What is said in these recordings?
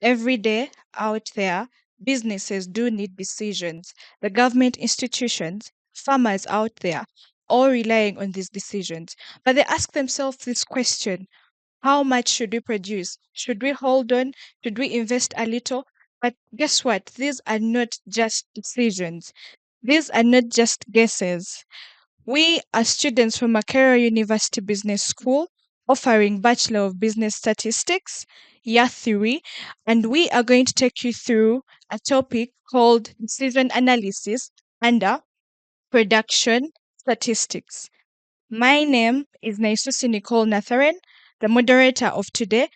Every day out there, businesses do need decisions. The government institutions, farmers out there, all relying on these decisions. But they ask themselves this question: how much should we produce? Should we hold on? Should we invest a little? But guess what? These are not just decisions. These are not just guesses. We are students from Makerere University Business School offering Bachelor of Business Statistics, Year 3, and we are going to take you through a topic called Decision Analysis under Production Statistics. My name is Naisusi Nicole Natharen, the moderator of today,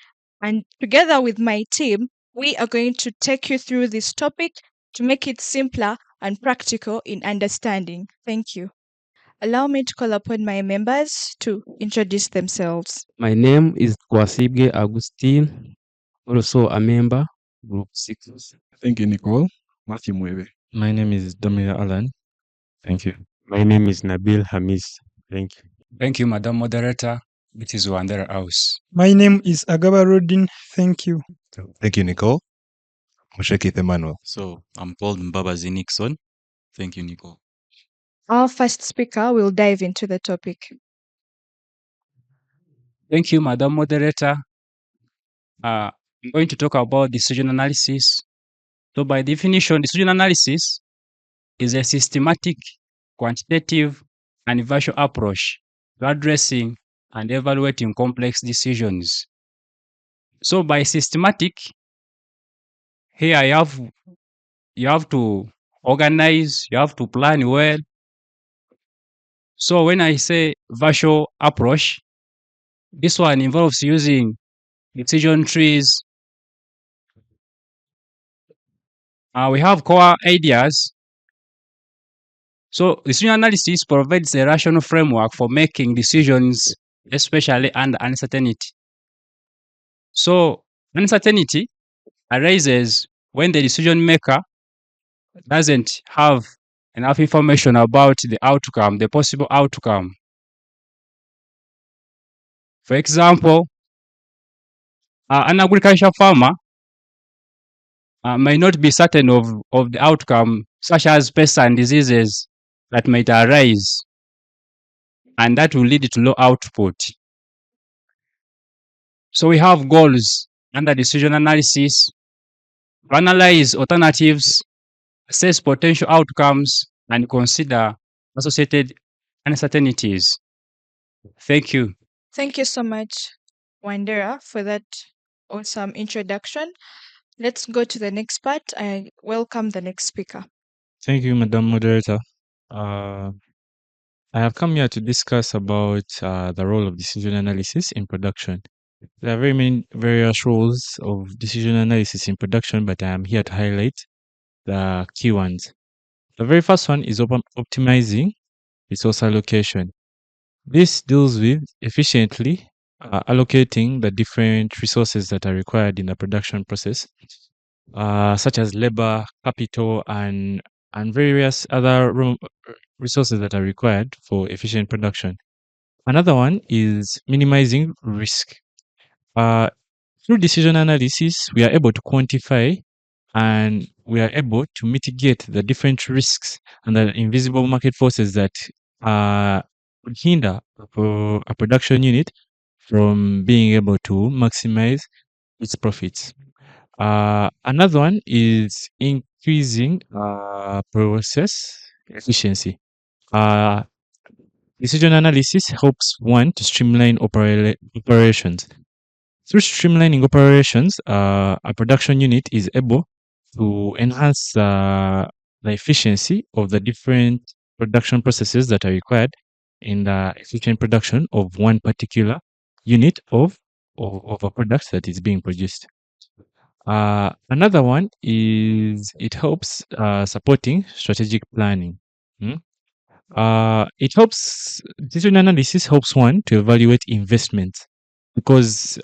and together with my team, we are going to take you through this topic to make it simpler and practical in understanding. Thank you. Allow me to call upon my members to introduce themselves. My name is Kwasibge Agustin, also a member, Group 6. Thank you, Nicole. Matthew Mwebe. My name is Dominic Alan. Thank you. My name is Nabil Hamis. Thank you. Thank you, Madam Moderator. It is Wandera House. My name is Agaba Rodin. Thank you. Thank you, Nicole. Moshekith Emmanuel. So I'm called Mbabazi Nixon. Thank you, Nicole. Our first speaker will dive into the topic. Thank you, Madam Moderator. I'm going to talk about decision analysis. So by definition, decision analysis is a systematic, quantitative, and visual approach to addressing and evaluating complex decisions. So by systematic, here you have to organize, you have to plan well. So when I say visual approach, this one involves using decision trees. We have core ideas. So decision analysis provides a rational framework for making decisions, especially under uncertainty. So uncertainty arises when the decision maker doesn't have enough information about the outcome, the possible outcome. For example, an agricultural farmer may not be certain of the outcome, such as pests and diseases that might arise, and that will lead to low output. So we have goals under decision analysis to analyze alternatives, assess potential outcomes, and consider associated uncertainties. Thank you. Thank you so much, Wandera, for that awesome introduction. Let's go to the next part. I welcome the next speaker. Thank you, Madam Moderator. I have come here to discuss about the role of decision analysis in production. There are very many various roles of decision analysis in production, but I am here to highlight the key ones. The very first one is optimizing resource allocation. This deals with efficiently allocating the different resources that are required in the production process, such as labor, capital, and various other resources that are required for efficient production. Another one is minimizing risk. Through decision analysis, we are able to quantify and we are able to mitigate the different risks and the invisible market forces that would hinder a production unit from being able to maximize its profits. Another one is increasing process efficiency. Decision analysis helps one to streamline operations. Through streamlining operations, a production unit is able to enhance the efficiency of the different production processes that are required in the efficient production of one particular unit of a product that is being produced. Another one is it helps supporting strategic planning. Decision analysis helps one to evaluate investments because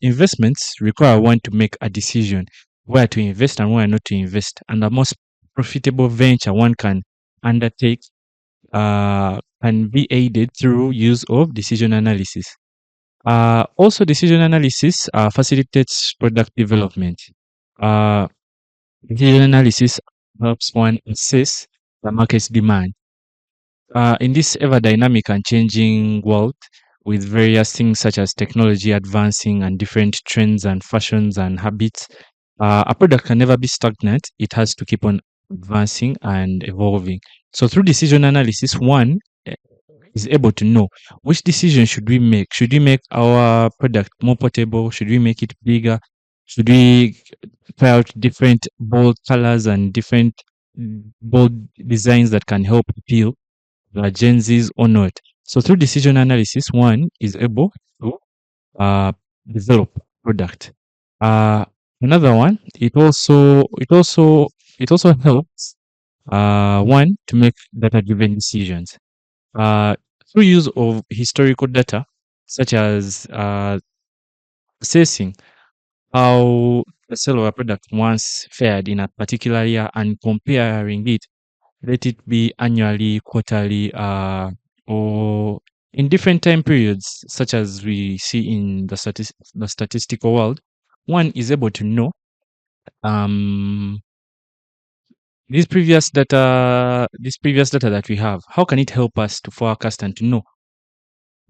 investments require one to make a decision where to invest and where not to invest. And the most profitable venture one can undertake can be aided through use of decision analysis. Also, decision analysis facilitates product development. Decision analysis helps one assess the market's demand. In this ever dynamic and changing world, with various things such as technology advancing and different trends and fashions and habits, a product can never be stagnant. It has to keep on advancing and evolving. So through decision analysis, one is able to know which decision should we make. Should we make our product more portable? Should we make it bigger? Should we try out different bold colors and different bold designs that can help appeal the Gen Zs or not? So through decision analysis, one is able to develop product. Another one, it also helps one to make data-driven decisions. Through use of historical data, such as assessing how the sale of a product once fared in a particular year and comparing it, let it be annually, quarterly, or in different time periods, such as we see in the statistical world, one is able to know this previous data that we have. How can it help us to forecast and to know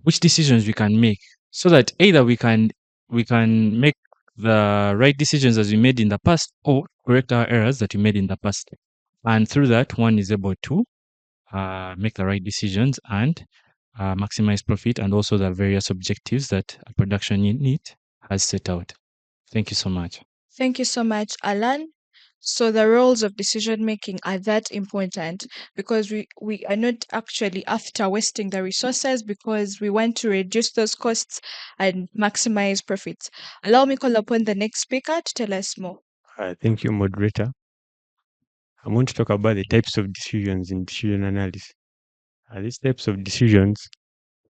which decisions we can make, so that either we can make the right decisions as we made in the past, or correct our errors that we made in the past. And through that, one is able to make the right decisions and maximize profit, and also the various objectives that a production unit has set out. Thank you so much. Thank you so much, Alan. So the roles of decision making are that important because we are not actually after wasting the resources, because we want to reduce those costs and maximize profits. Allow me call upon the next speaker to tell us more. Thank you, moderator. I want to talk about the types of decisions in decision analysis. These types of decisions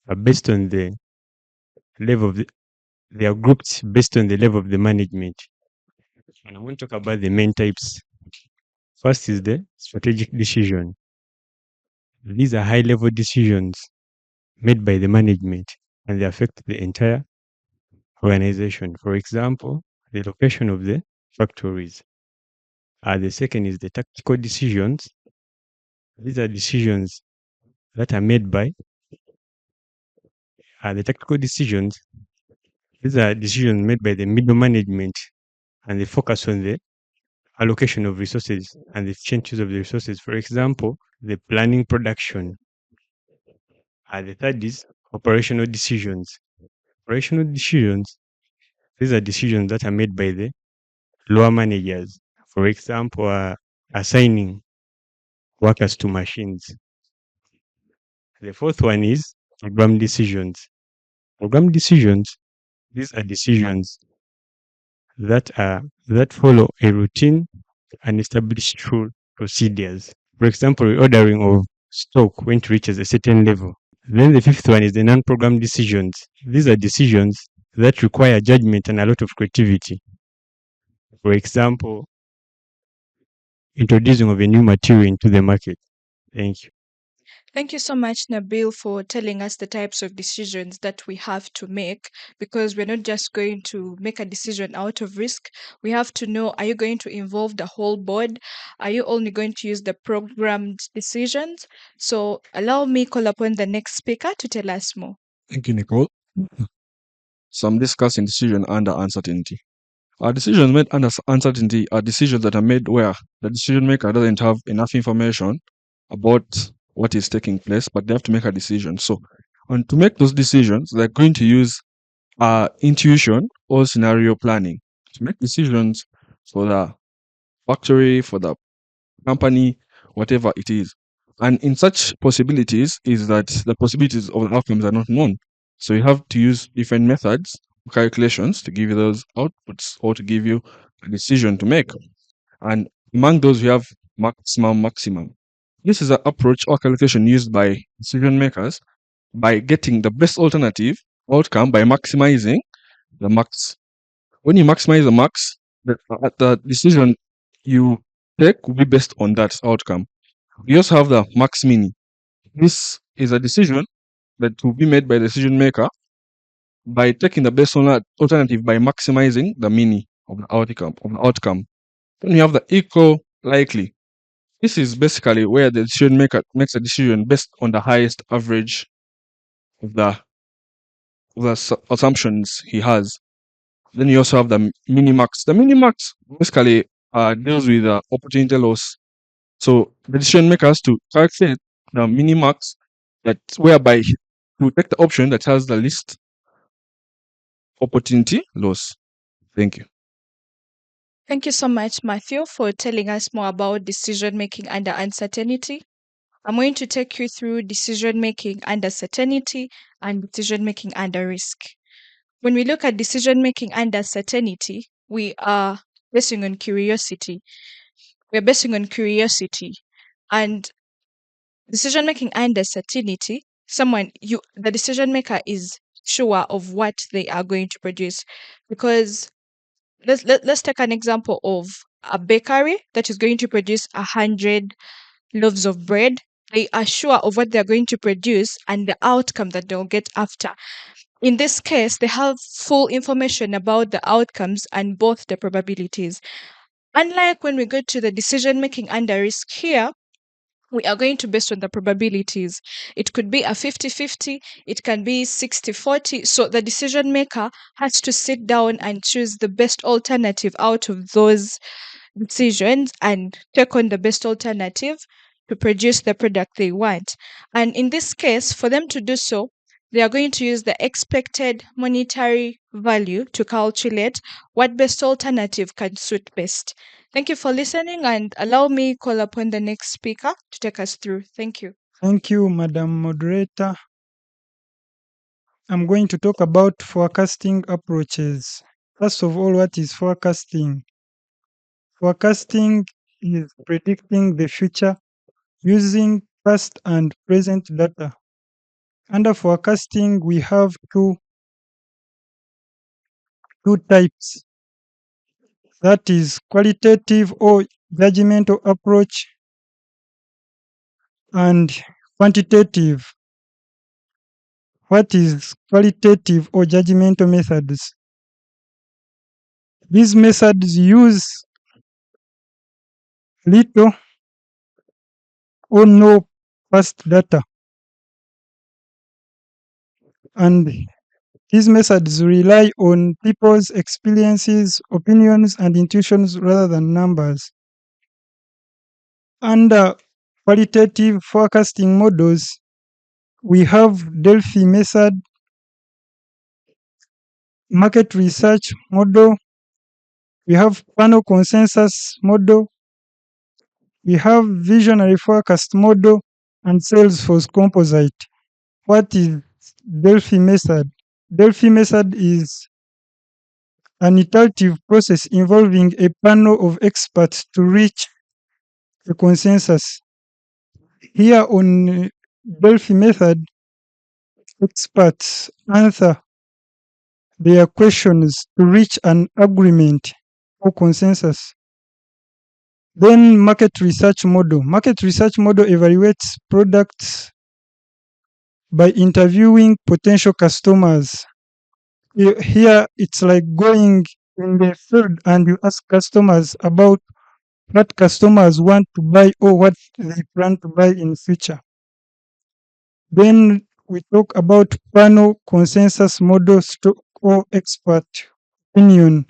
are based on the level of they are grouped based on the level of the management. And I want to talk about the main types. First is the strategic decision. These are high-level decisions made by the management, and they affect the entire organization. For example, the location of the factories. The second is the tactical decisions. These are decisions that are made by the tactical decisions. These are decisions made by the middle management, and they focus on the allocation of resources and the efficient use of the resources. For example, the planning production. The third is operational decisions. Operational decisions, these are decisions that are made by the lower managers. For example, assigning workers to machines. The fourth one is program decisions. Program decisions, these are decisions that follow a routine and established rule procedures. For example, reordering of stock when it reaches a certain level. Then the fifth one is the non-program decisions. These are decisions that require judgment and a lot of creativity. For example, introducing of a new material into the market. Thank you. Thank you so much, Nabil, for telling us the types of decisions that we have to make, because we're not just going to make a decision out of risk. We have to know, are you going to involve the whole board? Are you only going to use the programmed decisions? So allow me call upon the next speaker to tell us more. Thank you, Nicole. So I'm discussing decision under uncertainty. Our decisions made under uncertainty are decisions that are made where the decision maker doesn't have enough information about what is taking place, but they have to make a decision. So, and to make those decisions, they're going to use intuition or scenario planning to make decisions for the factory, for the company, whatever it is. And in such possibilities is that the possibilities of the outcomes are not known. So you have to use different methods, calculations to give you those outputs or to give you a decision to make. And among those, we have maximum. This is an approach or calculation used by decision makers by getting the best alternative outcome by maximizing the max. When you maximize the max, the decision you take will be based on that outcome. We also have the max mini. This is a decision that will be made by the decision maker by taking the best alternative by maximizing the mini. of the outcome. Then you have the equal likely. This is basically where the decision maker makes a decision based on the highest average of the assumptions he has. Then you also have the minimax. The minimax basically deals with opportunity loss. So the decision maker has to calculate the minimax that whereby he will take the option that has the least opportunity loss. Thank you. Thank you so much, Matthew, for telling us more about decision making under uncertainty. I'm going to take you through decision making under certainty and decision making under risk. When we look at decision making under certainty, we are basing on curiosity. We're basing on curiosity. And decision making under certainty, the decision maker is sure of what they are going to produce. Because let's take an example of a bakery that is going to produce 100 loaves of bread. They are sure of what they're going to produce and the outcome that they'll get after. In this case, they have full information about the outcomes and both the probabilities. Unlike when we go to the decision making under risk here, we are going to base on the probabilities. It could be a 50-50, it can be 60-40. So the decision maker has to sit down and choose the best alternative out of those decisions and take on the best alternative to produce the product they want. And in this case, for them to do so, they are going to use the expected monetary value to calculate what best alternative can suit best. Thank you for listening, and allow me call upon the next speaker to take us through. Thank you. Thank you, Madam Moderator. I'm going to talk about forecasting approaches. First of all, what is forecasting? Forecasting is predicting the future using past and present data. Under forecasting, we have two types. That is qualitative or judgmental approach and quantitative. What is qualitative or judgmental methods? These methods use little or no past data, and these methods rely on people's experiences, opinions, and intuitions rather than numbers. Under qualitative forecasting models, we have Delphi method, market research model, we have panel consensus model, we have visionary forecast model, and Salesforce composite. What is Delphi method? Delphi method is an iterative process involving a panel of experts to reach a consensus. Here on Delphi method, experts answer their questions to reach an agreement or consensus. Then market research model. Market research model evaluates products by interviewing potential customers. Here it's like going in the field and you ask customers about what customers want to buy or what they plan to buy in future. Then we talk about panel consensus model or expert opinion.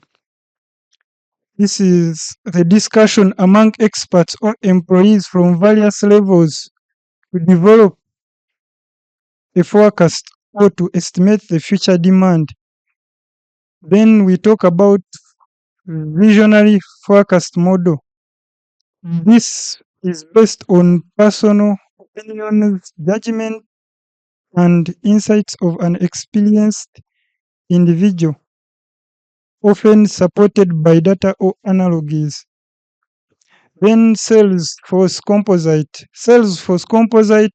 This is the discussion among experts or employees from various levels to develop a forecast or to estimate the future demand. Then we talk about visionary forecast model. This is based on personal opinions, judgment, and insights of an experienced individual, often supported by data or analogies. Then Salesforce composite. Salesforce composite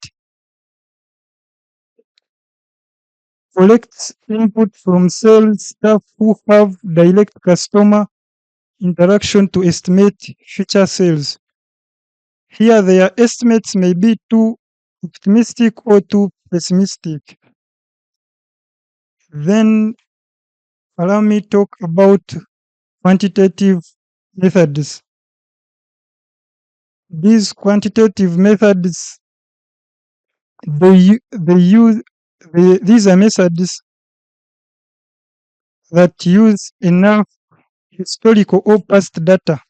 collects input from sales staff who have direct customer interaction to estimate future sales. Here, their estimates may be too optimistic or too pessimistic. Then allow me talk about quantitative methods. These quantitative methods, these are methods that use enough historical or past data.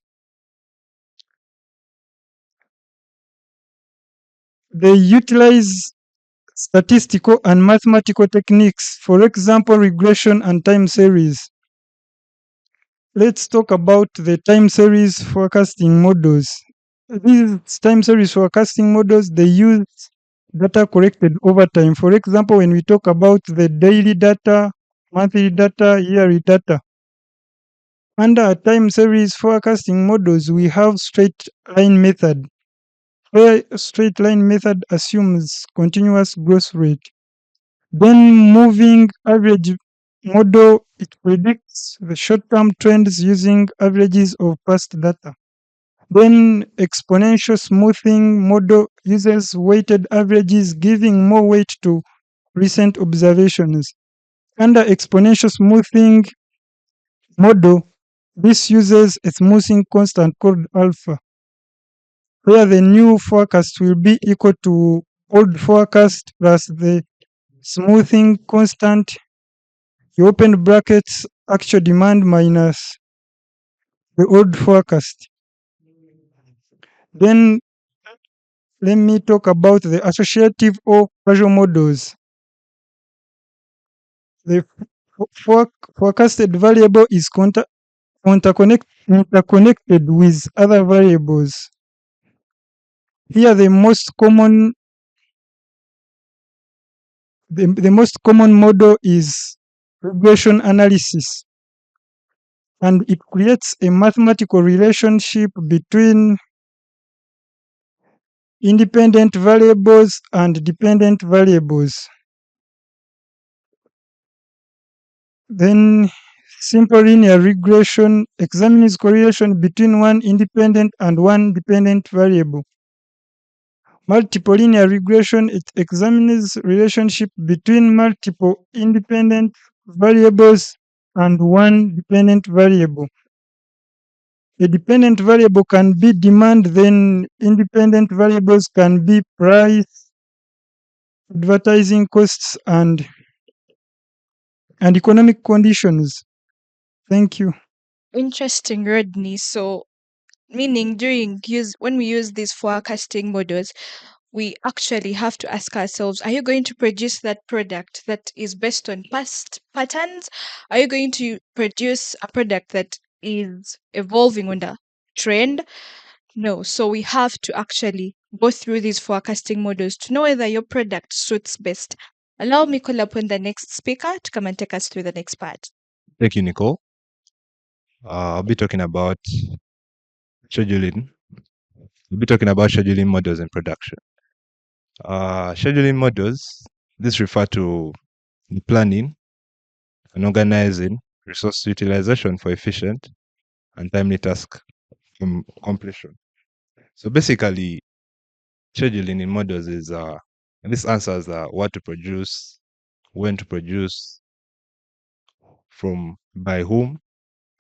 They utilize statistical and mathematical techniques, for example, regression and time series. Let's talk about the time series forecasting models. These time series forecasting models, they use data collected over time. For example, when we talk about the daily data, monthly data, yearly data. Under a time series forecasting models, we have straight line method, where straight line method assumes continuous growth rate. Then moving average model, it predicts the short-term trends using averages of past data. Then exponential smoothing model uses weighted averages, giving more weight to recent observations. Under exponential smoothing model, this uses a smoothing constant called alpha, where the new forecast will be equal to old forecast plus the smoothing constant, you open brackets, actual demand minus the old forecast. Then let me talk about the associative or causal models. The forecasted variable is interconnected with other variables. Here the most common model is regression analysis, and it creates a mathematical relationship between independent variables and dependent variables. Then simple linear regression examines correlation between one independent and one dependent variable. Multiple linear regression, it examines relationship between multiple independent variables and one dependent variable. A dependent variable can be demand, then independent variables can be price, advertising costs, and economic conditions. Thank you. Interesting, Rodney. So, meaning when we use these forecasting models, we actually have to ask ourselves, are you going to produce that product that is based on past patterns? Are you going to produce a product that is evolving on the trend? No. So we have to actually go through these forecasting models to know whether your product suits best. Allow me call upon the next speaker to come and take us through the next part. Thank you, Nicole. I'll be talking about scheduling. We'll be talking about scheduling models in production. Scheduling models, this refer to the planning and organizing resource utilization for efficient and timely task completion. So basically, scheduling in models is this answers what to produce, when to produce, from by whom,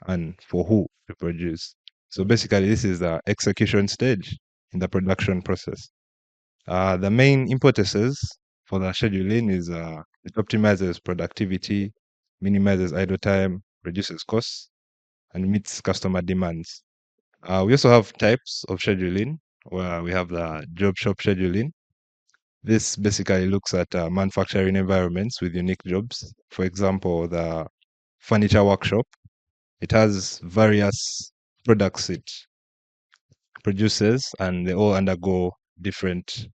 and for who to produce. So basically, this is the execution stage in the production process. The main importances for the scheduling is it optimizes productivity, minimizes idle time, reduces costs, and meets customer demands. We also have types of scheduling where we have the job shop scheduling. This basically looks at manufacturing environments with unique jobs. For example, the furniture workshop. It has various products it produces, and they all undergo different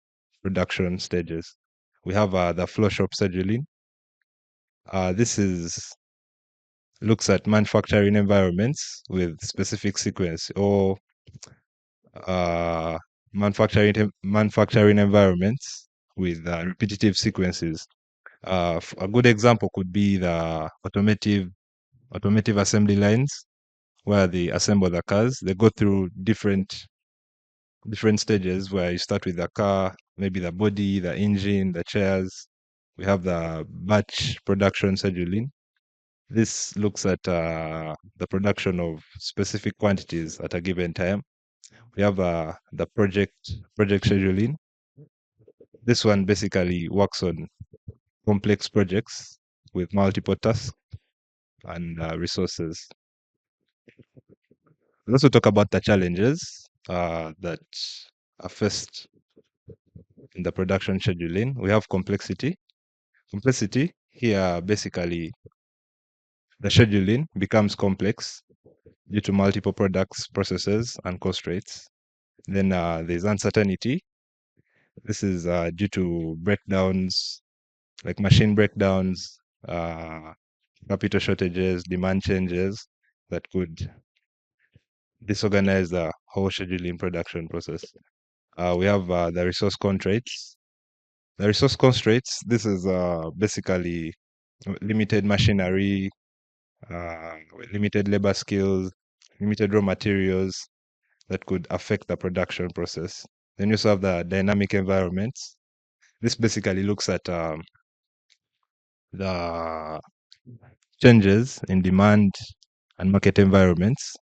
production stages. We have the flow shop scheduling. This looks at manufacturing environments with specific sequence, or manufacturing environments with repetitive sequences. A good example could be the automotive assembly lines, where they assemble the cars. They go through different stages, where you start with the car, maybe the body, the engine, the chairs. We have the batch production scheduling. This looks at the production of specific quantities at a given time. We have the project scheduling. This one basically works on complex projects with multiple tasks and resources. We'll also talk about the challenges that are faced in the production scheduling. We have complexity. Complexity here, basically, the scheduling becomes complex due to multiple products, processes, and cost rates. Then there's uncertainty. This is due to breakdowns, like machine breakdowns, capital shortages, demand changes that could disorganize the whole scheduling production process. We have the resource constraints. The resource constraints, this is basically limited machinery, limited labor skills, limited raw materials that could affect the production process. Then you also have the dynamic environments. This basically looks at the changes in demand and market environments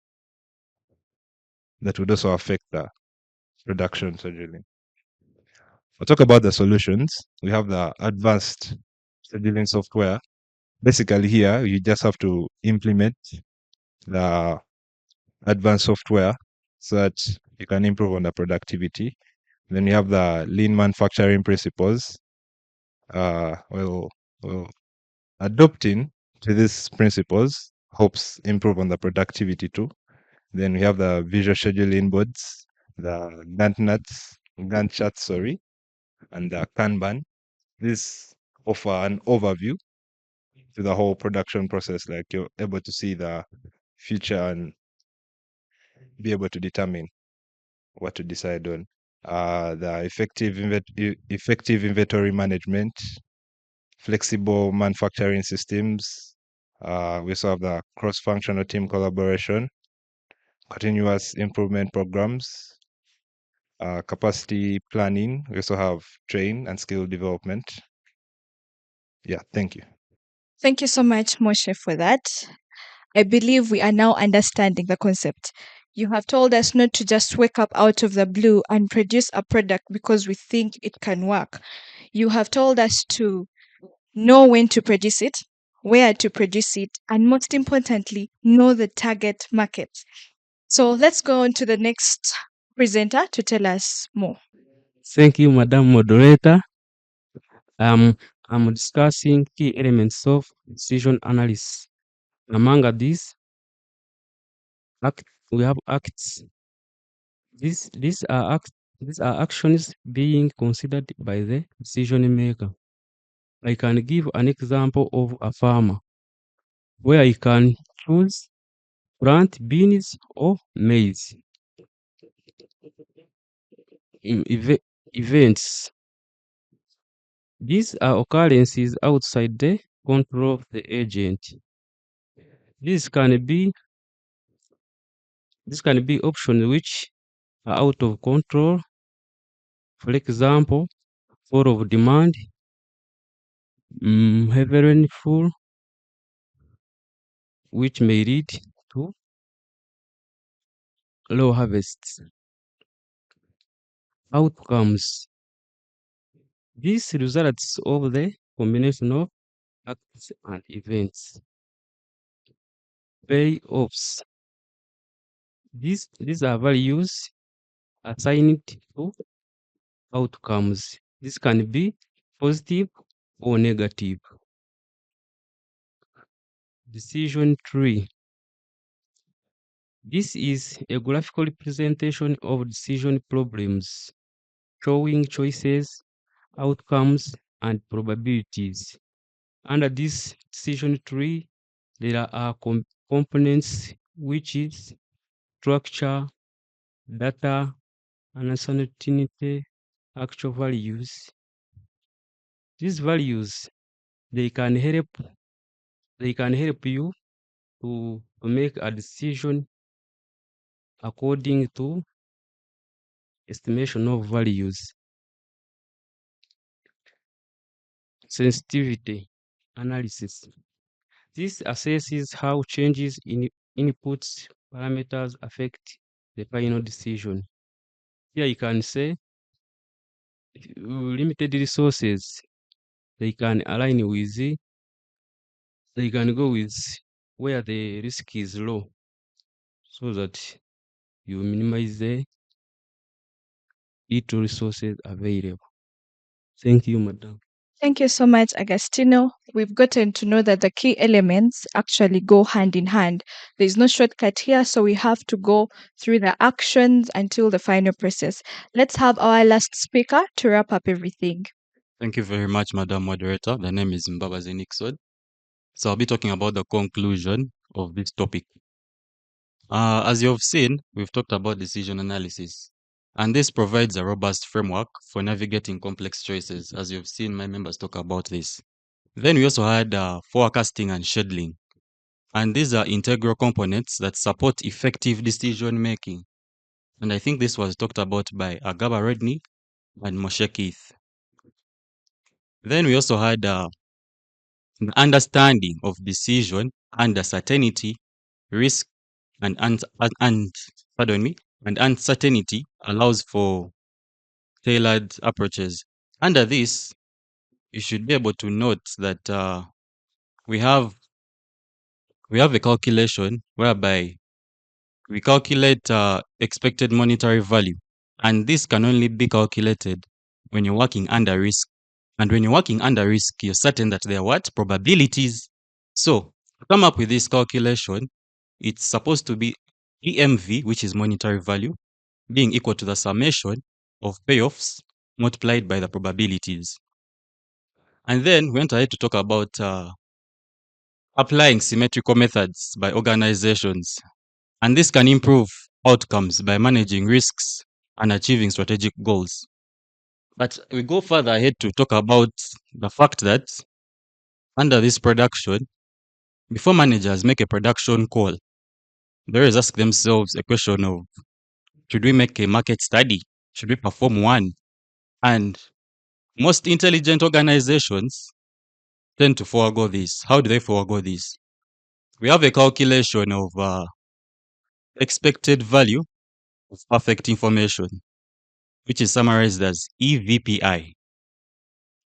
that would also affect the production scheduling. I'll talk about the solutions. We have the advanced scheduling software. Basically, here you just have to implement the advanced software so that you can improve on the productivity. Then we have the lean manufacturing principles. Well, adopting to these principles helps improve on the productivity too. Then we have the visual scheduling boards, the Gantt charts, and the Kanban. This offer an overview to the whole production process, like you're able to see the future and be able to determine what to decide on. The effective inventory management, flexible manufacturing systems. We also have the cross-functional team collaboration, continuous improvement programs, capacity planning. We also have train and skill development. Yeah, thank you. Thank you so much, Moshe, for that. I believe we are now understanding the concept. You have told us not to just wake up out of the blue and produce a product because we think it can work. You have told us to know when to produce it, where to produce it, and most importantly, know the target market. So let's go on to the next presenter to tell us more. Thank you, Madam Moderator. I'm discussing key elements of decision analysis. Among these, we have acts. These are actions being considered by the decision maker. I can give an example of a farmer where he can choose plant beans or maize. Events. These are occurrences outside the control of the agent. This can be options which are out of control. For example, fall of demand, heavy rainfall, which may lead to low harvests. Outcomes. These results of the combination of acts and events. Payoffs. These are values assigned to outcomes. This can be positive or negative. Decision tree. This is a graphical representation of decision problems, showing choices, outcomes, and probabilities. Under this decision tree, there are components which is structure, data, uncertainty, actual values. These values they can help you to make a decision according to estimation of values. Sensitivity analysis. This assesses how changes in inputs parameters affect the final decision. Here you can say limited resources, they can align with they can go with where the risk is low so that you minimize the little resources available. Thank you, madam. Thank you so much, Agostino. We've gotten to know that the key elements actually go hand in hand. There's no shortcut here, so we have to go through the actions until the final process. Let's have our last speaker to wrap up everything. Thank you very much, Madam Moderator. The name is Mbabazi Nixon. So I'll be talking about the conclusion of this topic. As you have seen, we've talked about decision analysis, and this provides a robust framework for navigating complex choices, as you've seen my members talk about this. Then we also had forecasting and scheduling, and these are integral components that support effective decision making. And I think this was talked about by Agaba Rodney and Moshe Keith. Then we also had an understanding of decision under certainty, risk, and uncertainty allows for tailored approaches. Under this, you should be able to note that we have a calculation whereby we calculate expected monetary value, and this can only be calculated when you're working under risk. And when you're working under risk, you're certain that there are what? Probabilities. So to come up with this calculation, it's supposed to be EMV, which is monetary value, being equal to the summation of payoffs multiplied by the probabilities. And then we went ahead to talk about applying symmetrical methods by organizations. And this can improve outcomes by managing risks and achieving strategic goals. But we go further ahead to talk about the fact that under this production, before managers make a production call, they always ask themselves a question of, should we make a market study? Should we perform one? And most intelligent organizations tend to forego this. How do they forego this? We have a calculation of expected value of perfect information, which is summarized as EVPI.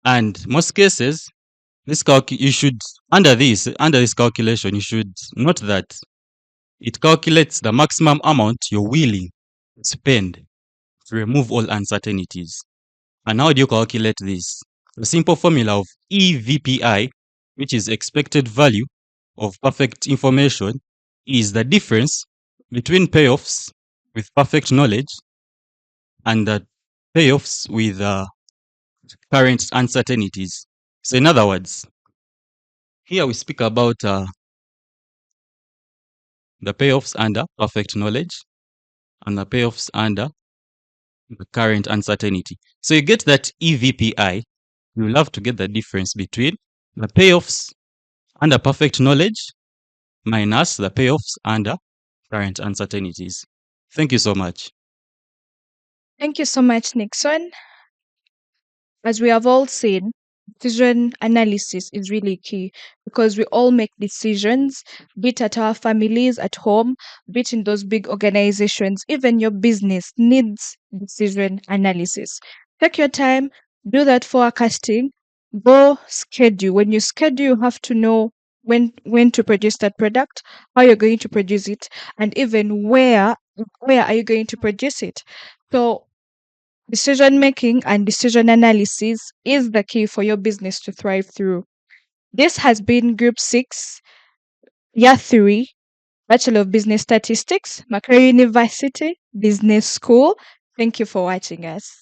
And most cases, under this calculation, you should note that it calculates the maximum amount you're willing to spend to remove all uncertainties. And how do you calculate this? The simple formula of EVPI, which is expected value of perfect information, is the difference between payoffs with perfect knowledge and the payoffs with current uncertainties. So in other words, here we speak about the payoffs under perfect knowledge and the payoffs under the current uncertainty. So you get that EVPI, you'll have to get the difference between the payoffs under perfect knowledge minus the payoffs under current uncertainties. Thank you so much. Thank you so much, Nixon. As we have all seen, decision analysis is really key because we all make decisions, be it at our families, at home, be it in those big organizations. Even your business needs decision analysis. Take your time, do that forecasting, go schedule. When you schedule, you have to know when to produce that product, how you're going to produce it, and even where are you going to produce it. So decision making and decision analysis is the key for your business to thrive through. This has been Group 6, Year 3, Bachelor of Business Statistics, Makerere University Business School. Thank you for watching us.